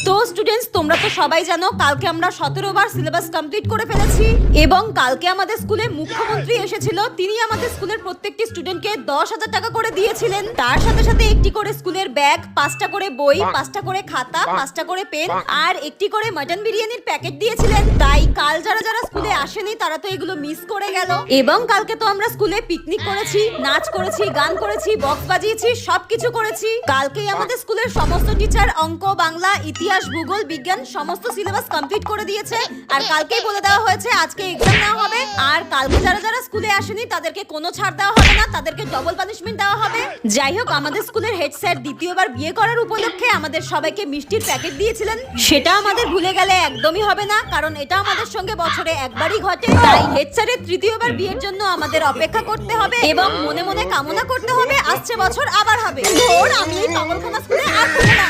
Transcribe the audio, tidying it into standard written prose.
তো স্টুডেন্টস, তোমরা তো সবাই জানো কালকে আমরা 17 বার সিলেবাস কমপ্লিট করে ফেলেছি এবং কালকে আমাদের স্কুলে মুখ্যমন্ত্রী এসেছিল। তিনি আমাদের স্কুলের প্রত্যেকটি স্টুডেন্টকে 10,000 টাকা করে দিয়েছিলেন। তার সাথে সাথে একটি করে স্কুলের ব্যাগ, 5টা করে বই, 5টা করে খাতা, 5টা করে পেন আর একটি করে মাটন বিরিয়ানির প্যাকেট দিয়েছিলেন। তাই কাল যারা যারা স্কুলে আসেনি তারা তো এগুলো মিস করে গেল। এবং কালকে তো আমরা স্কুলে পিকনিক করেছি, নাচ করেছি, গান করেছি, বক্স বাজিয়েছি, সবকিছু করেছি। কালকেই আমাদের স্কুলের সমস্ত টিচার অঙ্ক, বাংলা, ইতিহাস, ভূগোল, বিজ্ঞান সমস্ত সিলেবাস কমপ্লিট করে দিয়েছে। আর কালকেই বলে দেওয়া হয়েছে আজকে এক্সাম নেওয়া হবে। আর কালকে যারা যারা স্কুলে আসেনি তাদেরকে কোনো ছাড় দেওয়া হবে না, তাদেরকে ডবল পানিশমেন্ট দেওয়া হবে। যাই হোক, আমাদের স্কুলের হেড স্যার দ্বিতীয়বার বিয়ে করার উপলক্ষে আমাদের সবাইকে মিষ্টির প্যাকেট দিয়েছিলেন। সেটা আমাদের ভুলে গেলে একদমই হবে না, কারণ এটা আমাদের সঙ্গে বছরে একবারই ঘটে। তাই হেড স্যারের তৃতীয়বার বিয়ের জন্য আমাদের অপেক্ষা করতে হবে এবং মনে মনে কামনা করতে হবে আসছে বছর আবার হবে। ধর, আমি এই পাগলখানা স্কুলে আর পড়বো না।